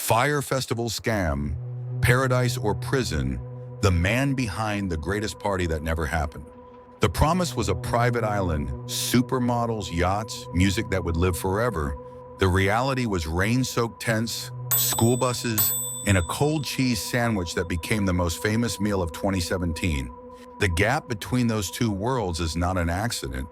Fyre Festival Scam, Paradise or Prison, the man behind the greatest party that never happened. The promise was a private island, supermodels, yachts, music that would live forever. The reality was rain-soaked tents, school buses, and a cold cheese sandwich that became the most famous meal of 2017. The gap between those two worlds is not an accident.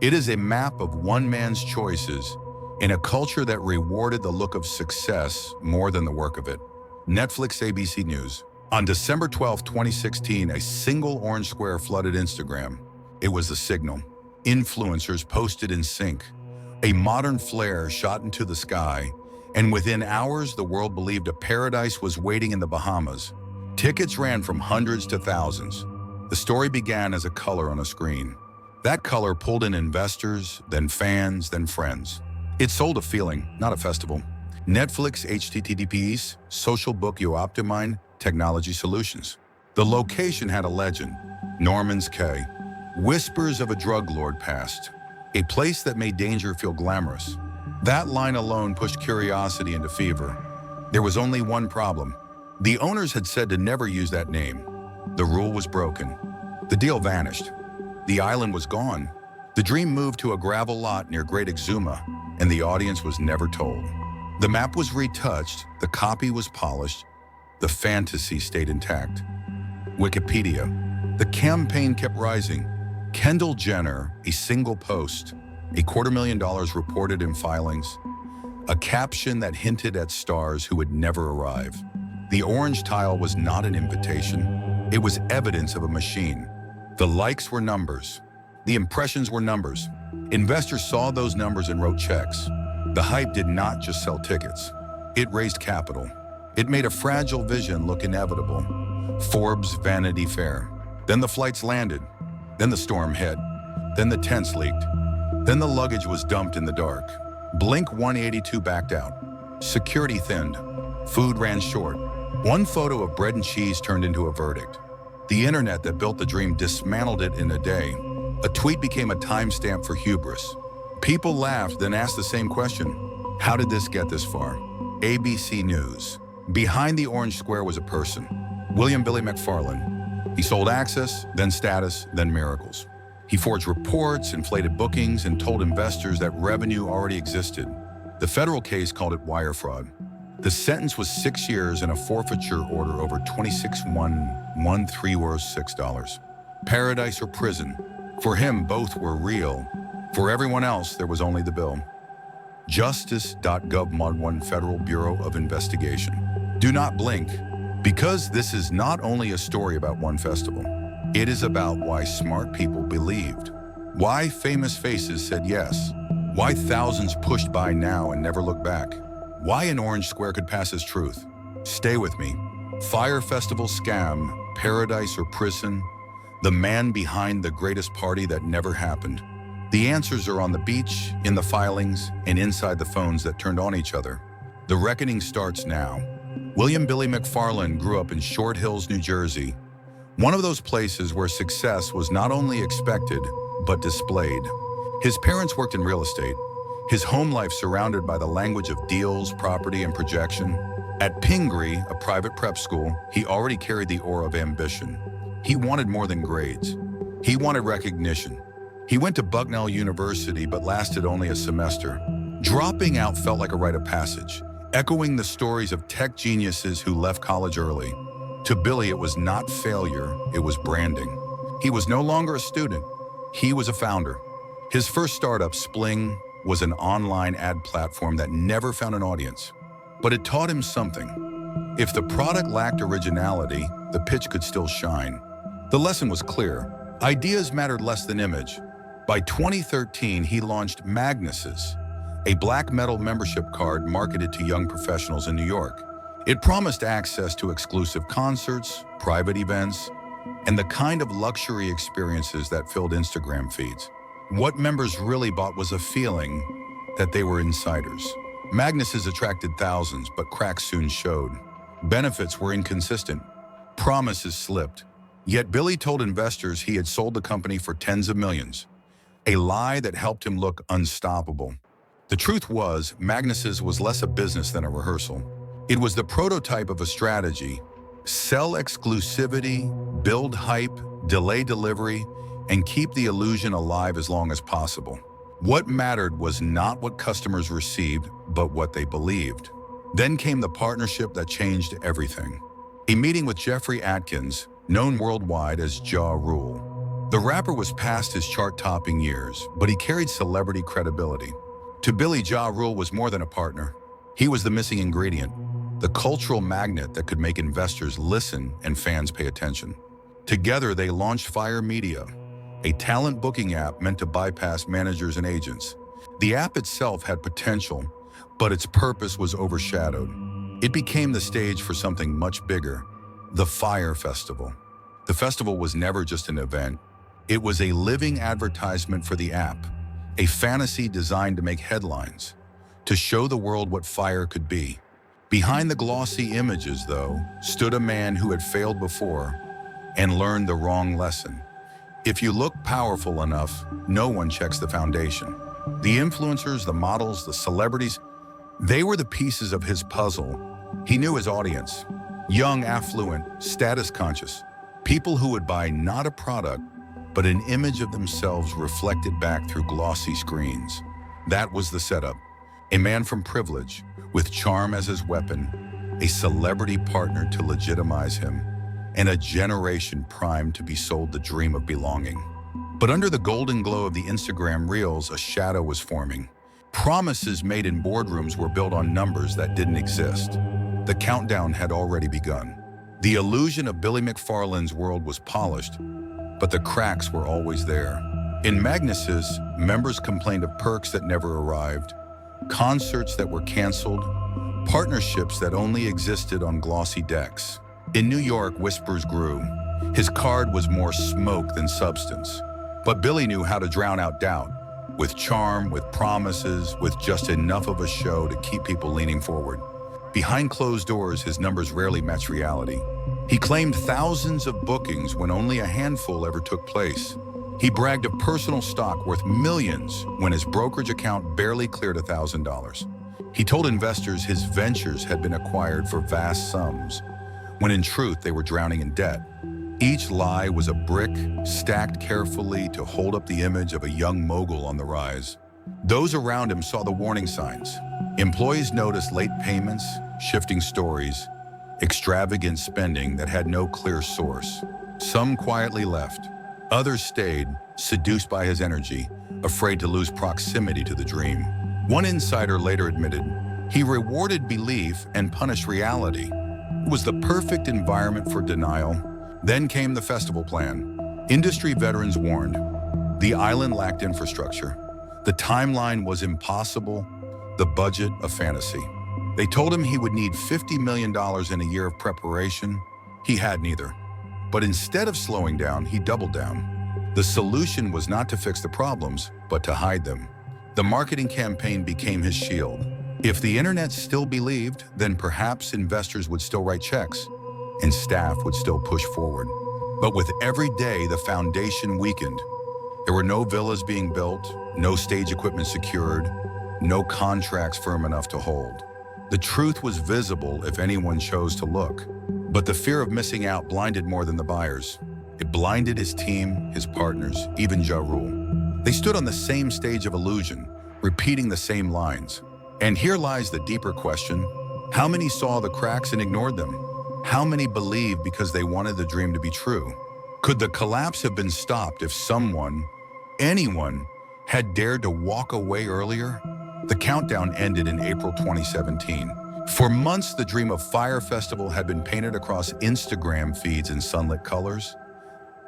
It is a map of one man's choices in a culture that rewarded the look of success more than the work of it. Netflix ABC News. On December 12, 2016, a single orange square flooded Instagram. It was the signal. Influencers posted in sync. A modern flare shot into the sky, and within hours, the world believed a paradise was waiting in the Bahamas. Tickets ran from hundreds to thousands. The story began as a color on a screen. That color pulled in investors, then fans, then friends. It sold a feeling, not a festival. Netflix HTTPS, social book you optimize, technology solutions. The location had a legend, Norman's Cay. Whispers of a drug lord passed, a place that made danger feel glamorous. That line alone pushed curiosity into fever. There was only one problem. The owners had said to never use that name. The rule was broken. The deal vanished. The island was gone. The dream moved to a gravel lot near Great Exuma, and the audience was never told. The map was retouched, the copy was polished, the fantasy stayed intact. Wikipedia. The campaign kept rising. Kendall Jenner, a single post, $250,000 reported in filings, a caption that hinted at stars who would never arrive. The orange tile was not an invitation. It was evidence of a machine. The likes were numbers. The impressions were numbers. Investors saw those numbers and wrote checks. The hype did not just sell tickets. It raised capital. It made a fragile vision look inevitable. Forbes Vanity Fair. Then the flights landed. Then the storm hit. Then the tents leaked. Then the luggage was dumped in the dark. Blink 182 backed out. Security thinned. Food ran short. One photo of bread and cheese turned into a verdict. The internet that built the dream dismantled it in a day. A tweet became a timestamp for hubris. People laughed, then asked the same question. How did this get this far? ABC News. Behind the orange square was a person. Billy McFarland. He sold access, then status, then miracles. He forged reports, inflated bookings, and told investors that revenue already existed. The federal case called it wire fraud. The sentence was 6 years and a forfeiture order over $26,113 worth $6. Paradise or prison. For him, both were real. For everyone else, there was only the bill. Justice.gov Mod 1 Federal Bureau of Investigation. Do not blink, because this is not only a story about one festival. It is about why smart people believed, why famous faces said yes, why thousands pushed by now and never looked back, why an orange square could pass as truth. Stay with me. Fyre Festival Scam, Paradise or Prison, the man behind the greatest party that never happened. The answers are on the beach, in the filings, and inside the phones that turned on each other. The reckoning starts now. Billy McFarland grew up in Short Hills, New Jersey, one of those places where success was not only expected, but displayed. His parents worked in real estate, his home life surrounded by the language of deals, property, and projection. At Pingree, a private prep school, he already carried the aura of ambition. He wanted more than grades. He wanted recognition. He went to Bucknell University, but lasted only a semester. Dropping out felt like a rite of passage, echoing the stories of tech geniuses who left college early. To Billy, it was not failure, it was branding. He was no longer a student, he was a founder. His first startup, Spling, was an online ad platform that never found an audience. But it taught him something. If the product lacked originality, the pitch could still shine. The lesson was clear. Ideas mattered less than image. By 2013, he launched Magnus's, a black metal membership card marketed to young professionals in New York. It promised access to exclusive concerts, private events, and the kind of luxury experiences that filled Instagram feeds. What members really bought was a feeling that they were insiders. Magnus's attracted thousands, but cracks soon showed. Benefits were inconsistent. Promises slipped. Yet Billy told investors he had sold the company for tens of millions, a lie that helped him look unstoppable. The truth was, Magnus's was less a business than a rehearsal. It was the prototype of a strategy: sell exclusivity, build hype, delay delivery, and keep the illusion alive as long as possible. What mattered was not what customers received, but what they believed. Then came the partnership that changed everything. A meeting with Jeffrey Atkins, known worldwide as Ja Rule. The rapper was past his chart-topping years, but he carried celebrity credibility. To Billy, Ja Rule was more than a partner. He was the missing ingredient, the cultural magnet that could make investors listen and fans pay attention. Together, they launched Fyre Media, a talent booking app meant to bypass managers and agents. The app itself had potential, but its purpose was overshadowed. It became the stage for something much bigger: the Fyre Festival. The festival was never just an event. It was a living advertisement for the app, a fantasy designed to make headlines, to show the world what Fyre could be. Behind the glossy images, though, stood a man who had failed before and learned the wrong lesson. If you look powerful enough, no one checks the foundation. The influencers, the models, the celebrities, they were the pieces of his puzzle. He knew his audience: young, affluent, status-conscious, people who would buy not a product, but an image of themselves reflected back through glossy screens. That was the setup. A man from privilege, with charm as his weapon, a celebrity partner to legitimize him, and a generation primed to be sold the dream of belonging. But under the golden glow of the Instagram Reels, a shadow was forming. Promises made in boardrooms were built on numbers that didn't exist. The countdown had already begun. The illusion of Billy McFarland's world was polished, but the cracks were always there. In Magnus's, members complained of perks that never arrived, concerts that were canceled, partnerships that only existed on glossy decks. In New York, whispers grew. His card was more smoke than substance. But Billy knew how to drown out doubt, with charm, with promises, with just enough of a show to keep people leaning forward. Behind closed doors, his numbers rarely matched reality. He claimed thousands of bookings when only a handful ever took place. He bragged of personal stock worth millions when his brokerage account barely cleared $1,000. He told investors his ventures had been acquired for vast sums, when in truth they were drowning in debt. Each lie was a brick stacked carefully to hold up the image of a young mogul on the rise. Those around him saw the warning signs. Employees noticed late payments, shifting stories, extravagant spending that had no clear source. Some quietly left. Others stayed, seduced by his energy, afraid to lose proximity to the dream. One insider later admitted, he rewarded belief and punished reality. It was the perfect environment for denial. Then came the festival plan. Industry veterans warned. The island lacked infrastructure. The timeline was impossible, the budget a fantasy. They told him he would need $50 million in a year of preparation. He had neither. But instead of slowing down, he doubled down. The solution was not to fix the problems, but to hide them. The marketing campaign became his shield. If the internet still believed, then perhaps investors would still write checks and staff would still push forward. But with every day, the foundation weakened. There were no villas being built, no stage equipment secured, no contracts firm enough to hold. The truth was visible if anyone chose to look. But the fear of missing out blinded more than the buyers. It blinded his team, his partners, even Ja Rule. They stood on the same stage of illusion, repeating the same lines. And here lies the deeper question. How many saw the cracks and ignored them? How many believed because they wanted the dream to be true? Could the collapse have been stopped if someone, anyone, had dared to walk away earlier? The countdown ended in April 2017. For months, the dream of Fyre Festival had been painted across Instagram feeds in sunlit colors.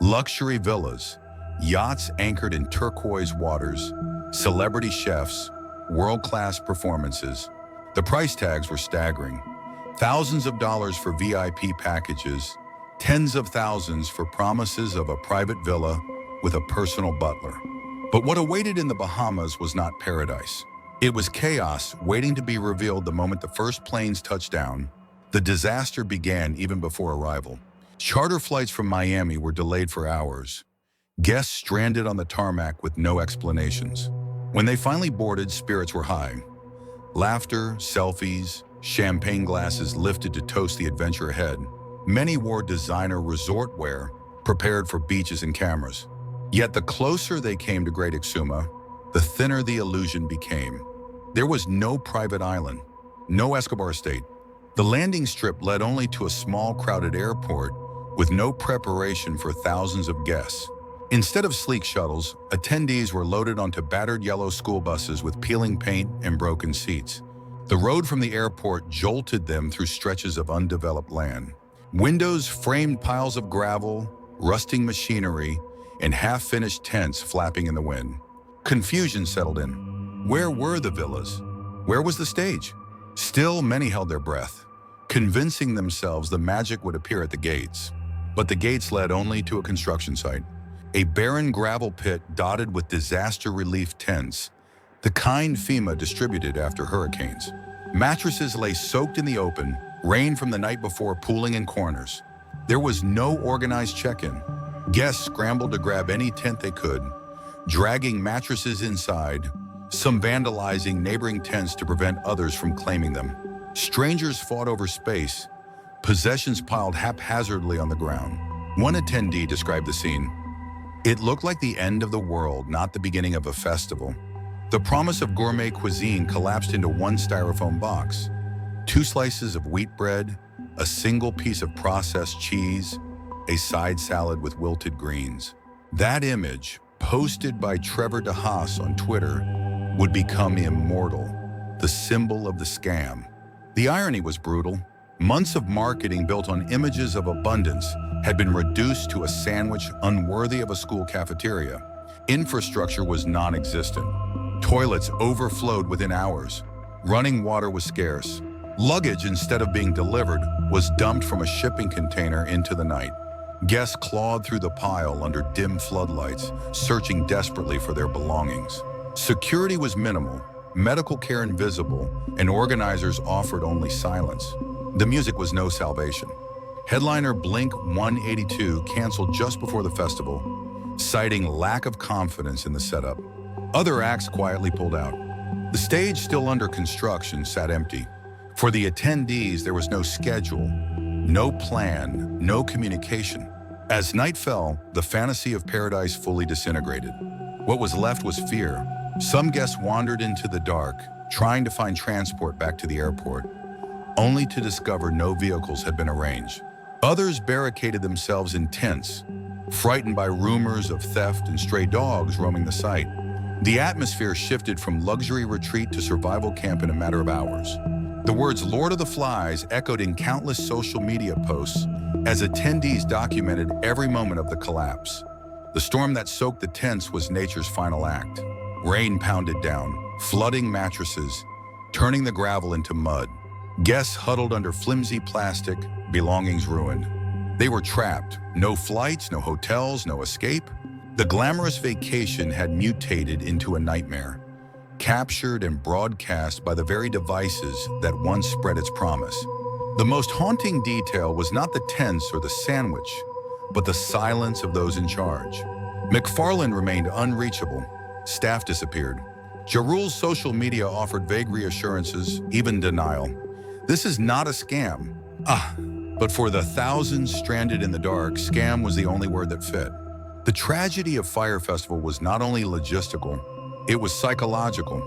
Luxury villas, yachts anchored in turquoise waters, celebrity chefs, world-class performances. The price tags were staggering. Thousands of dollars for VIP packages, tens of thousands for promises of a private villa with a personal butler. But what awaited in the Bahamas was not paradise. It was chaos waiting to be revealed the moment the first planes touched down. The disaster began even before arrival. Charter flights from Miami were delayed for hours. Guests stranded on the tarmac with no explanations. When they finally boarded, spirits were high. Laughter, selfies, champagne glasses lifted to toast the adventure ahead. Many wore designer resort wear, prepared for beaches and cameras. Yet the closer they came to Great Exuma, the thinner the illusion became. There was no private island, no Escobar State. The landing strip led only to a small, crowded airport with no preparation for thousands of guests. Instead of sleek shuttles, attendees were loaded onto battered yellow school buses with peeling paint and broken seats. The road from the airport jolted them through stretches of undeveloped land. Windows framed piles of gravel, rusting machinery, and half-finished tents flapping in the wind. Confusion settled in. Where were the villas? Where was the stage? Still, many held their breath, convincing themselves the magic would appear at the gates. But the gates led only to a construction site, a barren gravel pit dotted with disaster relief tents, the kind FEMA distributed after hurricanes. Mattresses lay soaked in the open, rain from the night before pooling in corners. There was no organized check-in. Guests scrambled to grab any tent they could, dragging mattresses inside, some vandalizing neighboring tents to prevent others from claiming them. Strangers fought over space, possessions piled haphazardly on the ground. One attendee described the scene. It looked like the end of the world, not the beginning of a festival. The promise of gourmet cuisine collapsed into one styrofoam box. 2 slices of wheat bread, a single piece of processed cheese, a side salad with wilted greens. That image, posted by Trevor DeHaas on Twitter, would become immortal, the symbol of the scam. The irony was brutal. Months of marketing built on images of abundance had been reduced to a sandwich unworthy of a school cafeteria. Infrastructure was non-existent. Toilets overflowed within hours. Running water was scarce. Luggage, instead of being delivered, was dumped from a shipping container into the night. Guests clawed through the pile under dim floodlights, searching desperately for their belongings. Security was minimal, medical care invisible, and organizers offered only silence. The music was no salvation. Headliner Blink-182 canceled just before the festival, citing lack of confidence in the setup. Other acts quietly pulled out. The stage, still under construction, sat empty. For the attendees, there was no schedule, no plan, no communication. As night fell, the fantasy of paradise fully disintegrated. What was left was fear. Some guests wandered into the dark, trying to find transport back to the airport, only to discover no vehicles had been arranged. Others barricaded themselves in tents, frightened by rumors of theft and stray dogs roaming the site. The atmosphere shifted from luxury retreat to survival camp in a matter of hours. The words "Lord of the Flies" echoed in countless social media posts as attendees documented every moment of the collapse. The storm that soaked the tents was nature's final act. Rain pounded down, flooding mattresses, turning the gravel into mud. Guests huddled under flimsy plastic, belongings ruined. They were trapped. No flights, no hotels, no escape. The glamorous vacation had mutated into a nightmare, captured and broadcast by the very devices that once spread its promise. The most haunting detail was not the tents or the sandwich, but the silence of those in charge. McFarland remained unreachable. Staff disappeared. Jarul's social media offered vague reassurances, even denial. This is not a scam. But for the thousands stranded in the dark, scam was the only word that fit. The tragedy of Fyre Festival was not only logistical, it was psychological.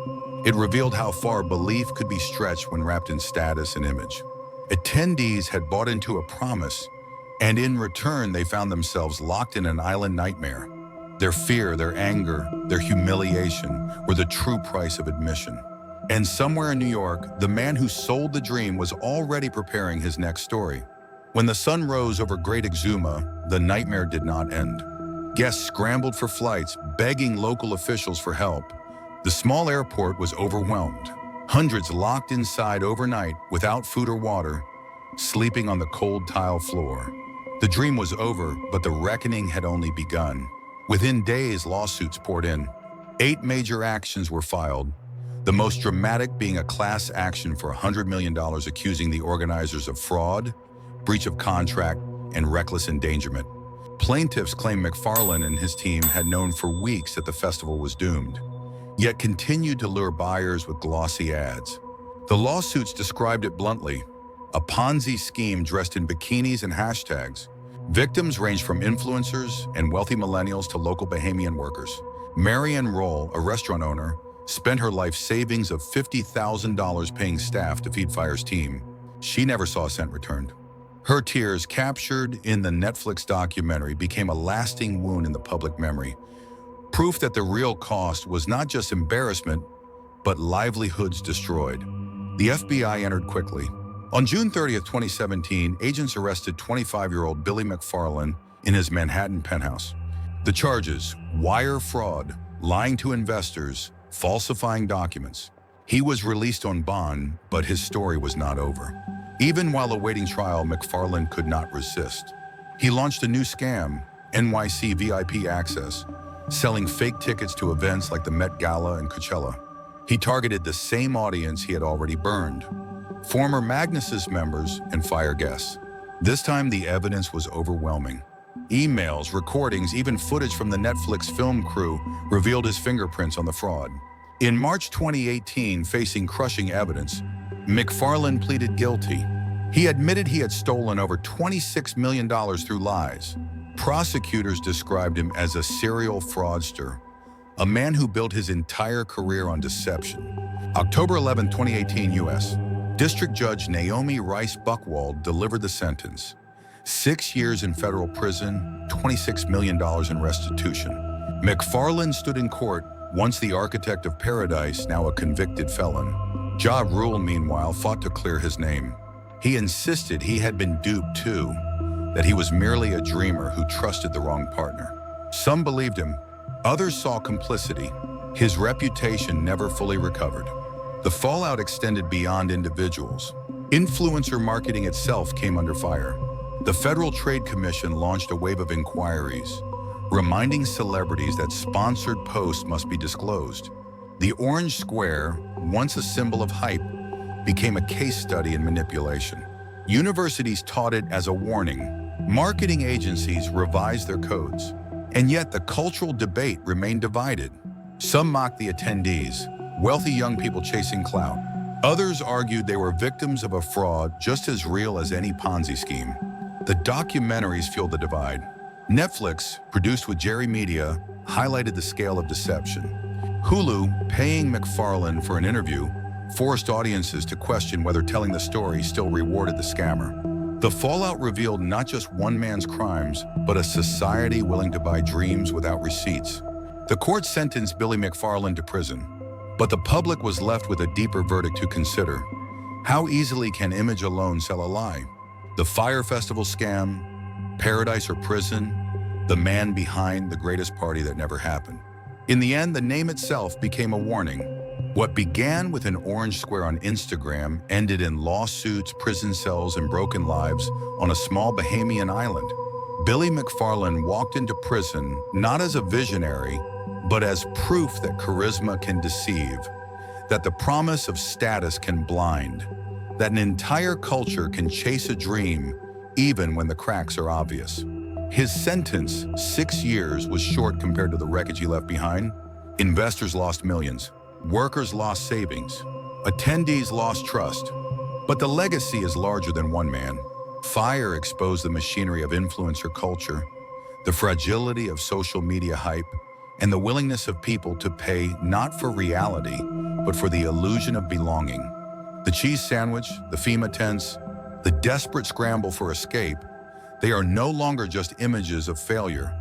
It revealed how far belief could be stretched when wrapped in status and image. Attendees had bought into a promise, and in return they found themselves locked in an island nightmare. Their fear, their anger, their humiliation were the true price of admission. And somewhere in New York, the man who sold the dream was already preparing his next story. When the sun rose over Great Exuma, the nightmare did not end. Guests scrambled for flights, begging local officials for help. The small airport was overwhelmed. Hundreds locked inside overnight without food or water, sleeping on the cold tile floor. The dream was over, but the reckoning had only begun. Within days, lawsuits poured in. 8 major actions were filed, the most dramatic being a class action for $100 million accusing the organizers of fraud, breach of contract, and reckless endangerment. Plaintiffs claim McFarland and his team had known for weeks that the festival was doomed, yet continued to lure buyers with glossy ads. The lawsuits described it bluntly: a Ponzi scheme dressed in bikinis and hashtags. Victims ranged from influencers and wealthy millennials to local Bahamian workers. Marianne Roll, a restaurant owner, spent her life savings of $50,000 paying staff to feed Fyre's team. She never saw a cent returned. Her tears, captured in the Netflix documentary, became a lasting wound in the public memory. Proof that the real cost was not just embarrassment, but livelihoods destroyed. The FBI entered quickly. On June 30th, 2017, agents arrested 25-year-old Billy McFarland in his Manhattan penthouse. The charges: wire fraud, lying to investors, falsifying documents. He was released on bond, but his story was not over. Even while awaiting trial, McFarland could not resist. He launched a new scam, NYC VIP Access, selling fake tickets to events like the Met Gala and Coachella. He targeted the same audience he had already burned: former Magnus's members and Fyre guests. This time, the evidence was overwhelming. Emails, recordings, even footage from the Netflix film crew revealed his fingerprints on the fraud. In March 2018, facing crushing evidence, McFarland pleaded guilty. He admitted he had stolen over $26 million through lies. Prosecutors described him as a serial fraudster, a man who built his entire career on deception. October 11, 2018, U.S. District Judge Naomi Rice Buchwald delivered the sentence: 6 years in federal prison, $26 million in restitution. McFarland stood in court, once the architect of paradise, now a convicted felon. Ja Rule, meanwhile, fought to clear his name. He insisted he had been duped too, that he was merely a dreamer who trusted the wrong partner. Some believed him, others saw complicity. His reputation never fully recovered. The fallout extended beyond individuals. Influencer marketing itself came under fire. The Federal Trade Commission launched a wave of inquiries, reminding celebrities that sponsored posts must be disclosed. The orange square, once a symbol of hype, became a case study in manipulation. Universities taught it as a warning. Marketing agencies revised their codes. And yet the cultural debate remained divided. Some mocked the attendees, wealthy young people chasing clout. Others argued they were victims of a fraud just as real as any Ponzi scheme. The documentaries fueled the divide. Netflix, produced with Jerry Media, highlighted the scale of deception. Hulu, paying McFarland for an interview, forced audiences to question whether telling the story still rewarded the scammer. The fallout revealed not just one man's crimes, but a society willing to buy dreams without receipts. The court sentenced Billy McFarland to prison, but the public was left with a deeper verdict to consider. How easily can image alone sell a lie? The Fyre Festival Scam, paradise or prison, the man behind the greatest party that never happened. In the end, the name itself became a warning. What began with an orange square on Instagram ended in lawsuits, prison cells, and broken lives on a small Bahamian island. Billy McFarland walked into prison not as a visionary, but as proof that charisma can deceive, that the promise of status can blind, that an entire culture can chase a dream even when the cracks are obvious. His sentence, 6 years, was short compared to the wreckage he left behind. Investors lost millions. Workers lost savings. Attendees lost trust. But the legacy is larger than one man. Fyre exposed the machinery of influencer culture, the fragility of social media hype, and the willingness of people to pay not for reality, but for the illusion of belonging. The cheese sandwich, the FEMA tents, the desperate scramble for escape, they are no longer just images of failure.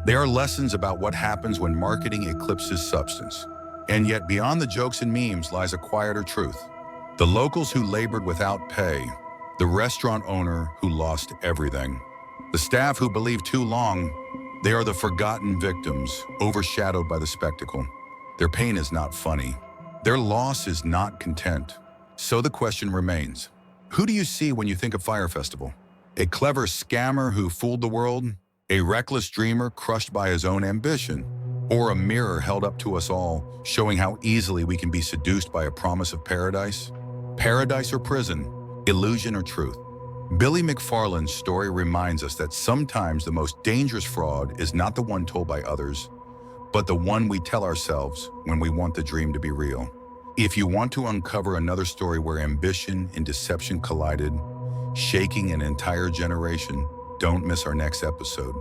They are lessons about what happens when marketing eclipses substance. And yet beyond the jokes and memes lies a quieter truth. The locals who labored without pay, the restaurant owner who lost everything, the staff who believed too long, they are the forgotten victims, overshadowed by the spectacle. Their pain is not funny. Their loss is not content. So the question remains, who do you see when you think of Fyre Festival? A clever scammer who fooled the world? A reckless dreamer crushed by his own ambition? Or a mirror held up to us all, showing how easily we can be seduced by a promise of paradise? Paradise or prison? Illusion or truth? Billy McFarland's story reminds us that sometimes the most dangerous fraud is not the one told by others, but the one we tell ourselves when we want the dream to be real. If you want to uncover another story where ambition and deception collided, shaking an entire generation, don't miss our next episode.